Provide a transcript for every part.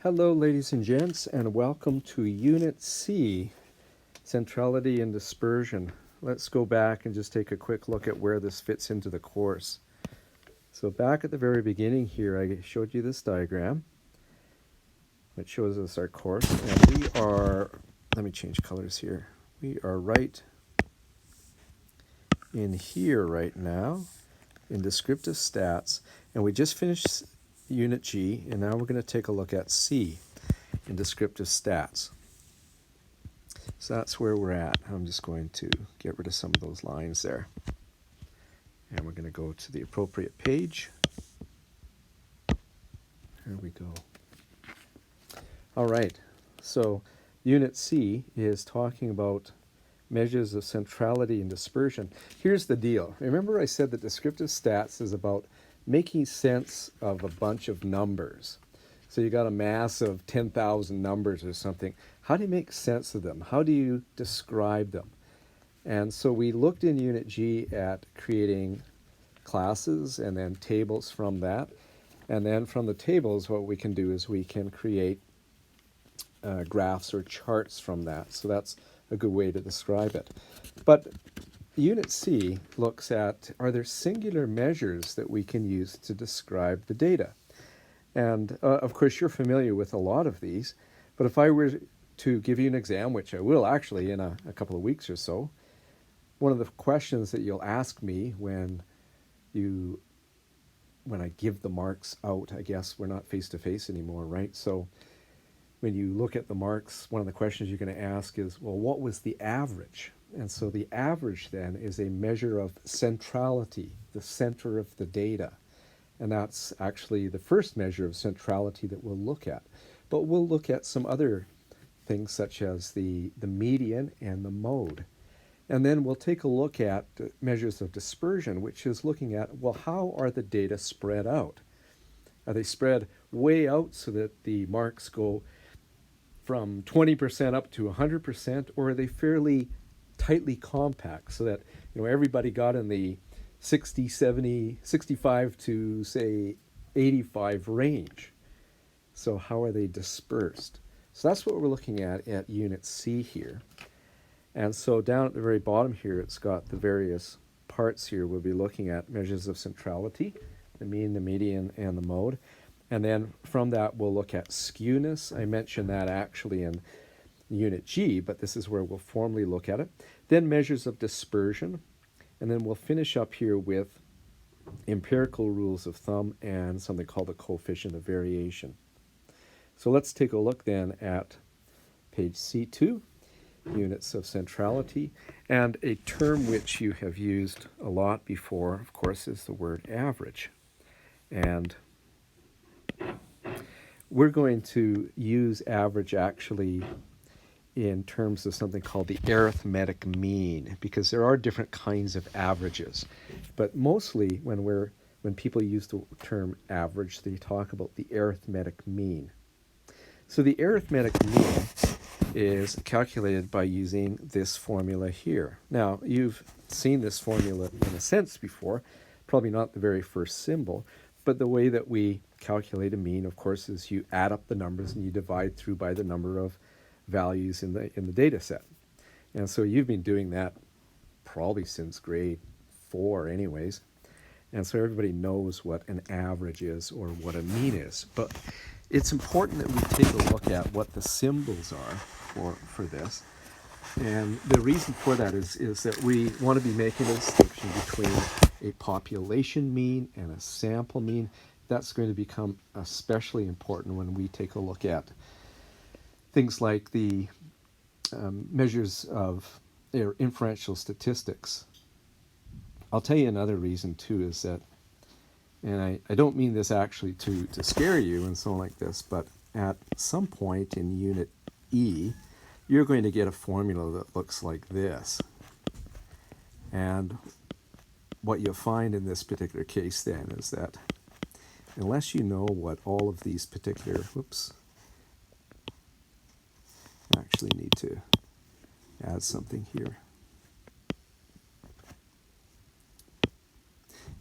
Hello, ladies and gents, and welcome to Unit C, Centrality and Dispersion. Let's go back and just take a quick look at where this fits into the course. So back at the very beginning here, I showed you this diagram, which shows us our course, and we are, let me change colors here. We are right in here right now in descriptive stats, and we just finished Unit G, and now we're going to take a look at C in descriptive stats. So that's where we're at. I'm just going to get rid of some of those lines there. And we're going to go to the appropriate page. There we go. All right, so Unit C is talking about measures of centrality and dispersion. Here's the deal. Remember I said that descriptive stats is about making sense of a bunch of numbers. So you got a mass of 10,000 numbers or something. How do you make sense of them? How do you describe them? And so we looked in Unit G at creating classes and then tables from that. And then from the tables, what we can do is we can create graphs or charts from that. So that's a good way to describe it. But Unit C looks at, are there singular measures that we can use to describe the data? And of course, you're familiar with a lot of these, but if I were to give you an exam, which I will actually in a couple of weeks or so, one of the questions that you'll ask me when I give the marks out, I guess we're not face-to-face anymore, right? So when you look at the marks, one of the questions you're going to ask is, well, what was the average? And so the average then is a measure of centrality, the center of the data. And that's actually the first measure of centrality that we'll look at. But we'll look at some other things such as the median and the mode. And then we'll take a look at measures of dispersion, which is looking at, well, how are the data spread out? Are they spread way out so that the marks go from 20% up to 100%, or are they fairly tightly compact so that everybody got in the 60, 70, 65 to say 85 range? So how are they dispersed? So that's what we're looking at Unit C here. And so down at the very bottom here, it's got the various parts here. We'll be looking at measures of centrality, the mean, the median, and the mode. And then from that, we'll look at skewness. I mentioned that actually in Unit G, but this is where we'll formally look at it. Then measures of dispersion. And then we'll finish up here with empirical rules of thumb and something called the coefficient of variation. So let's take a look then at page C2, units of centrality. And a term which you have used a lot before, of course, is the word average. And we're going to use average actually in terms of something called the arithmetic mean, because there are different kinds of averages. But mostly when people use the term average, they talk about the arithmetic mean. So the arithmetic mean is calculated by using this formula here. Now, you've seen this formula in a sense before, probably not the very first symbol, but the way that we calculate a mean, of course, is you add up the numbers and you divide through by the number of values in the data set. And so you've been doing that probably since grade 4 anyways. And so everybody knows what an average is or what a mean is. But it's important that we take a look at what the symbols are for this. And the reason for that is that we want to be making a distinction between a population mean and a sample mean. That's going to become especially important when we take a look at things like the measures of inferential statistics. I'll tell you another reason too is that, and I don't mean this actually to scare you and so on like this, but at some point in Unit E, you're going to get a formula that looks like this. And what you'll find in this particular case then is that unless you know what all of these particular, I actually need to add something here.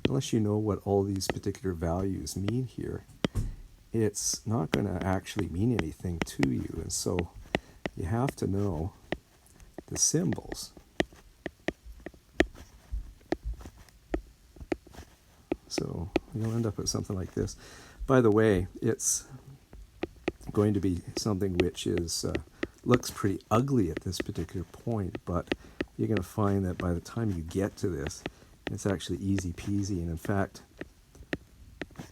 Unless you know what all these particular values mean here, it's not going to actually mean anything to you. And so you have to know the symbols. So you'll end up with something like this. By the way, it's going to be something which is looks pretty ugly at this particular point, but you're going to find that by the time you get to this, it's actually easy peasy. And in fact,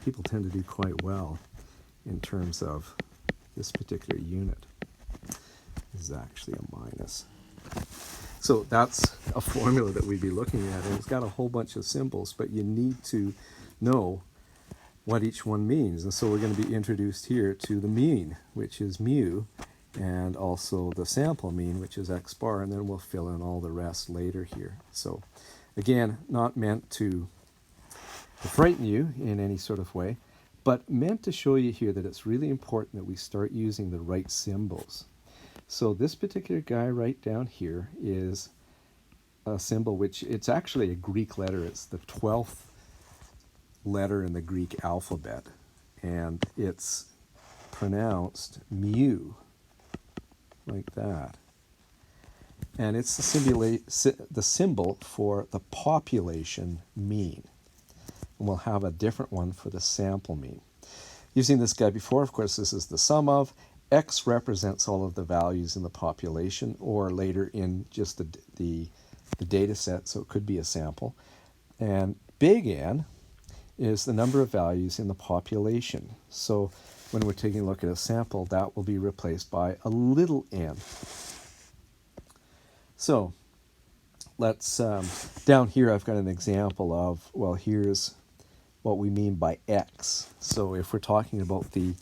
people tend to do quite well in terms of this particular unit. This is actually a minus. So that's a formula that we'd be looking at, and it's got a whole bunch of symbols, but you need to know what each one means. And so we're going to be introduced here to the mean, which is mu, and also the sample mean, which is x bar, and then we'll fill in all the rest later here. So again, not meant to frighten you in any sort of way, but meant to show you here that it's really important that we start using the right symbols. So this particular guy right down here is a symbol which, it's actually a Greek letter. It's the 12th letter in the Greek alphabet, and it's pronounced mu, like that. And it's the symbol for the population mean. And we'll have a different one for the sample mean. You've seen this guy before. Of course, this is the sum of. X represents all of the values in the population, or later in just the data set, so it could be a sample. And big N is the number of values in the population. So when we're taking a look at a sample, that will be replaced by a little n. So let's, down here I've got an example of, well, here's what we mean by X. So if we're talking about the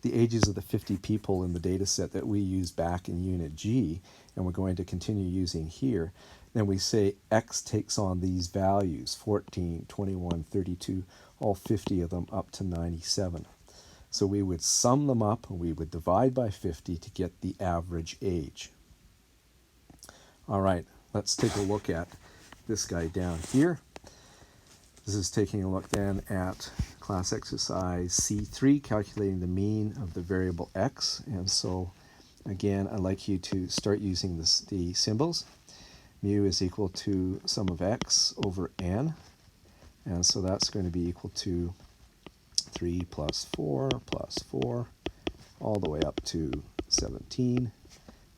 ages of the 50 people in the data set that we used back in Unit G, and we're going to continue using here, then we say X takes on these values, 14, 21, 32, all 50 of them up to 97. So we would sum them up, and we would divide by 50 to get the average age. All right, let's take a look at this guy down here. This is taking a look then at class exercise C3, calculating the mean of the variable x. And so, again, I'd like you to start using the symbols. Mu is equal to sum of x over n. And so that's going to be equal to 3 plus 4 plus 4, all the way up to 17,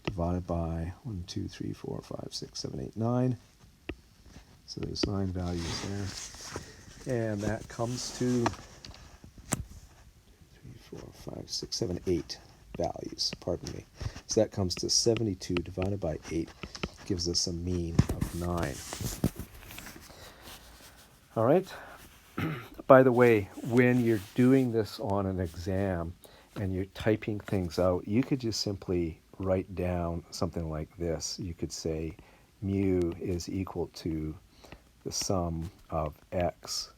divided by 1, 2, 3, 4, 5, 6, 7, 8, 9. So there's 9 values there. And that comes to 3, 4, 5, 6, 7, 8 values, pardon me. So that comes to 72 divided by 8, gives us a mean of 9. All right. By the way, when you're doing this on an exam and you're typing things out, you could just simply write down something like this. You could say mu is equal to the sum of x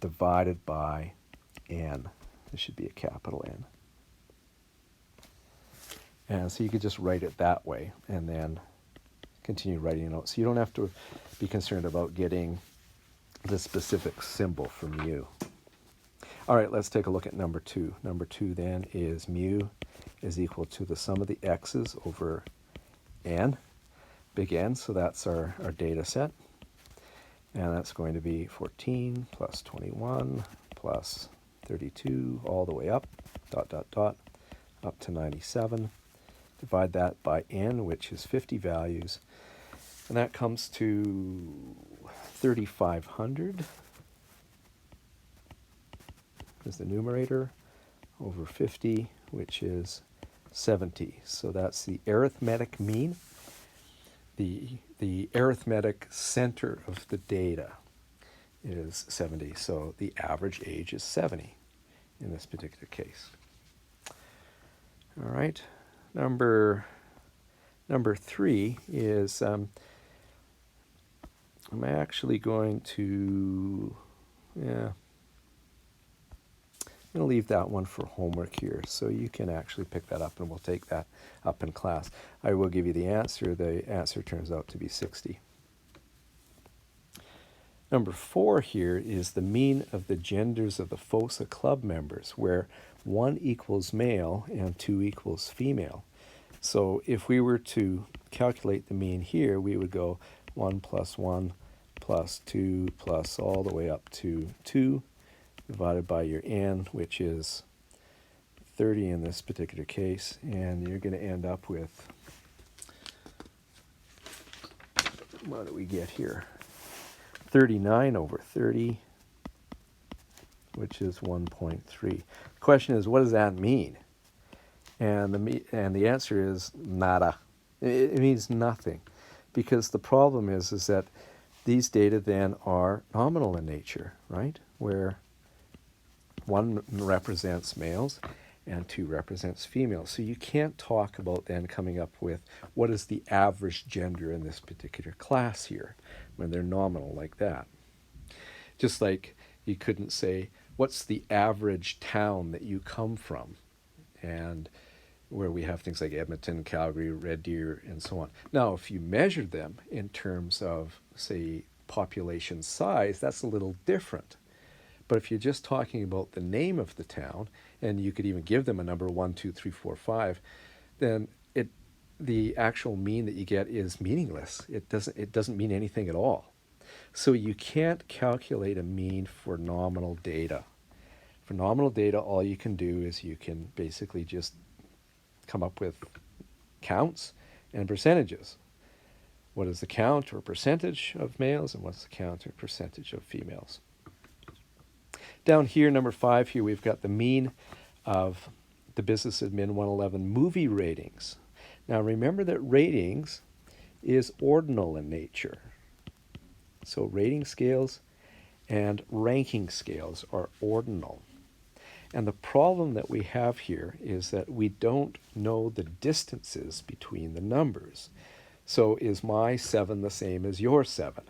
divided by n. This should be a capital N. And so you could just write it that way and then continue writing it out. So you don't have to be concerned about getting the specific symbol for mu. All right, let's take a look at number 2. Number 2 then is mu is equal to the sum of the x's over n, big N, so that's our data set. And that's going to be 14 plus 21 plus 32 all the way up, dot, dot, dot, up to 97. Divide that by n, which is 50 values. And that comes to 3,500 is the numerator, over 50, which is 70. So that's the arithmetic mean. The arithmetic center of the data is 70, so the average age is 70 in this particular case. All right, number 3 is, I'm actually going to, I'm going to leave that one for homework here, so you can actually pick that up and we'll take that up in class. I will give you the answer. The answer turns out to be 60. Number 4 here is the mean of the genders of the FOSA club members, where 1 equals male and 2 equals female. So if we were to calculate the mean here, we would go 1 plus 1 plus 2 plus all the way up to 2 divided by your n, which is 30 in this particular case, and you're going to end up with, what do we get here? 39 over 30, which is 1.3. The question is, what does that mean? And the answer is nada. It means nothing, because the problem is that these data then are nominal in nature, right? Where 1 represents males and 2 represents females. So you can't talk about then coming up with what is the average gender in this particular class here when they're nominal like that. Just like you couldn't say, what's the average town that you come from? And where we have things like Edmonton, Calgary, Red Deer, and so on. Now, if you measured them in terms of, say, population size, that's a little different. But if you're just talking about the name of the town, and you could even give them a number 1, 2, 3, 4, 5, then the actual mean that you get is meaningless. It doesn't mean anything at all. So you can't calculate a mean for nominal data. For nominal data, all you can do is you can basically just come up with counts and percentages. What is the count or percentage of males, and what's the count or percentage of females? Down here, number 5 here, we've got the mean of the Business Admin 111 movie ratings. Now remember that ratings is ordinal in nature. So rating scales and ranking scales are ordinal. And the problem that we have here is that we don't know the distances between the numbers. So is my 7 the same as your 7?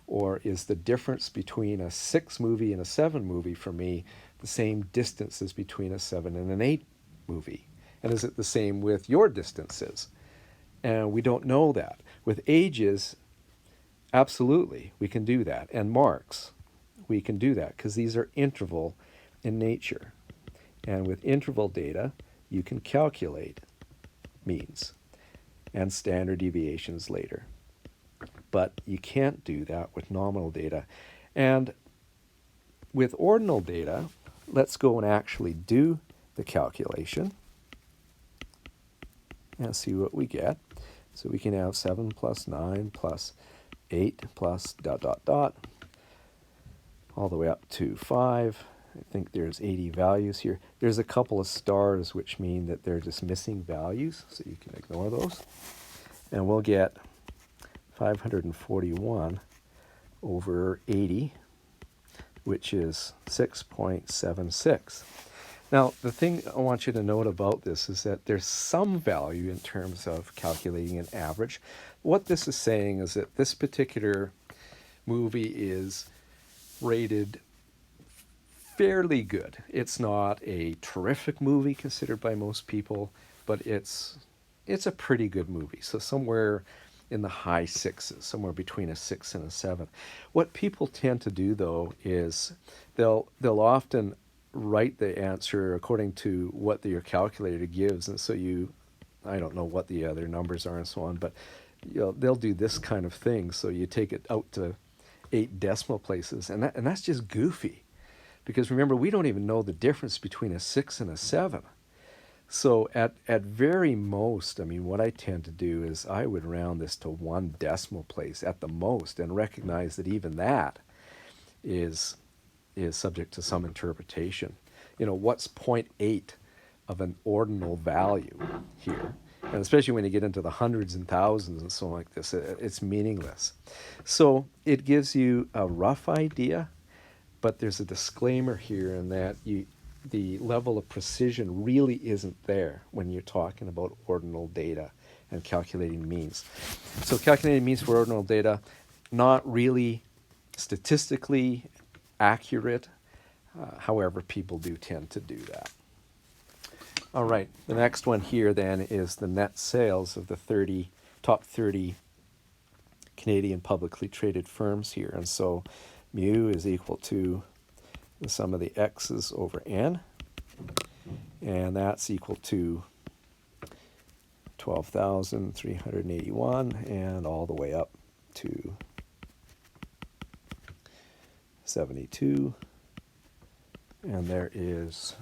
Or is the difference between a 6 movie and a 7 movie for me the same distance as between a 7 and an 8 movie? And is it the same with your distances? And we don't know that. With ages, absolutely, we can do that. And marks, we can do that because these are interval in nature. And with interval data, you can calculate means and standard deviations later. But you can't do that with nominal data. And with ordinal data, let's go and actually do the calculation and see what we get. So we can have 7 plus 9 plus 8 plus ... all the way up to 5. I think there's 80 values here. There's a couple of stars which mean that they're just missing values, so you can ignore those. And we'll get 541 over 80, which is 6.76. Now, the thing I want you to note about this is that there's some value in terms of calculating an average. What this is saying is that this particular movie is rated fairly good. It's not a terrific movie considered by most people, but it's a pretty good movie. So somewhere in the high 6s, somewhere between a 6 and a 7. What people tend to do, though, is they'll often write the answer according to what your calculator gives, and so I don't know what the other numbers are and so on, but they'll do this kind of thing. So you take it out to 8 decimal places, and that's just goofy. Because remember, we don't even know the difference between a 6 and a 7. So at very most, I mean, what I tend to do is I would round this to 1 decimal place at the most, and recognize that even that is subject to some interpretation. What's 0.8 of an ordinal value here? And especially when you get into the hundreds and thousands and so on like this, it's meaningless. So it gives you a rough idea, but there's a disclaimer here in that the level of precision really isn't there when you're talking about ordinal data and calculating means. So calculating means for ordinal data, not really statistically accurate. However, people do tend to do that. All right, the next one here then is the net sales of the top 30 Canadian publicly traded firms here. And so mu is equal to the sum of the x's over n, and that's equal to 12,381 and all the way up to 72. And there is,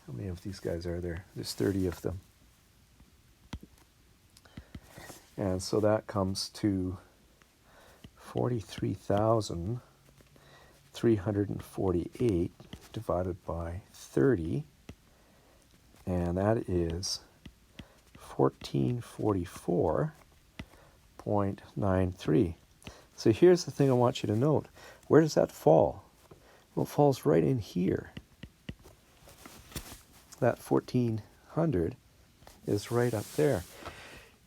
how many of these guys are there? There's 30 of them. And so that comes to 43,348 divided by 30, and that is 1444.93. So here's the thing I want you to note. Where does that fall? Well, it falls right in here. That 1400 is right up there.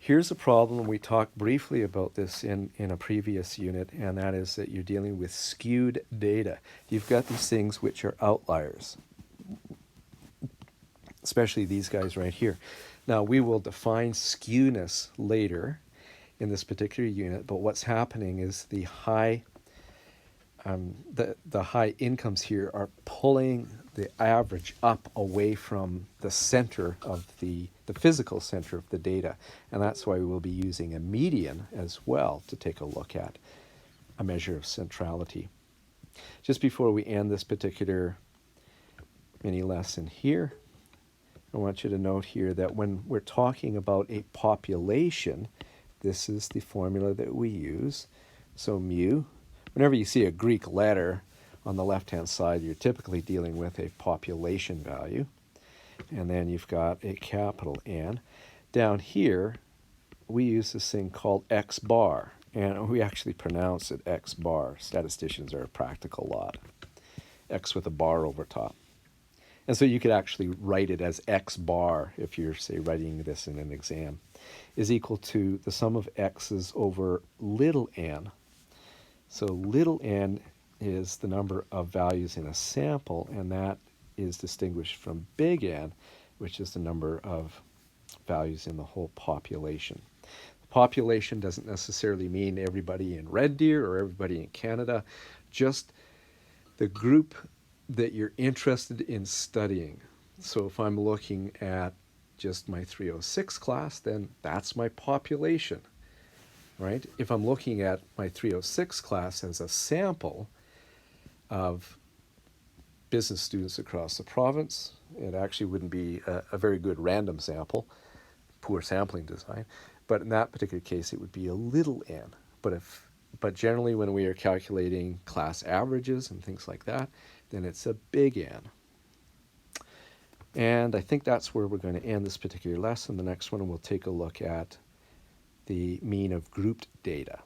Here's a problem, we talked briefly about this in a previous unit, and that is that you're dealing with skewed data. You've got these things which are outliers, especially these guys right here. Now, we will define skewness later in this particular unit, but what's happening is the high incomes here are pulling the average up away from the center of the physical center of the data. And that's why we'll be using a median as well to take a look at a measure of centrality. Just before we end this particular mini lesson here, I want you to note here that when we're talking about a population, this is the formula that we use. So mu, whenever you see a Greek letter on the left-hand side, you're typically dealing with a population value. And then you've got a capital N. Down here, we use this thing called X bar. And we actually pronounce it X bar. Statisticians are a practical lot. X with a bar over top. And so you could actually write it as X bar if you're, say, writing this in an exam, is equal to the sum of x's over little n. So little n is the number of values in a sample, and that is distinguished from big N, which is the number of values in the whole population. The population doesn't necessarily mean everybody in Red Deer or everybody in Canada, just the group that you're interested in studying. So if I'm looking at just my 306 class, then that's my population, right? If I'm looking at my 306 class as a sample of business students across the province, it actually wouldn't be a very good random sample, poor sampling design, but in that particular case it would be a little n. But generally when we are calculating class averages and things like that, then it's a big N. And I think that's where we're going to end this particular lesson. The next one we'll take a look at the mean of grouped data.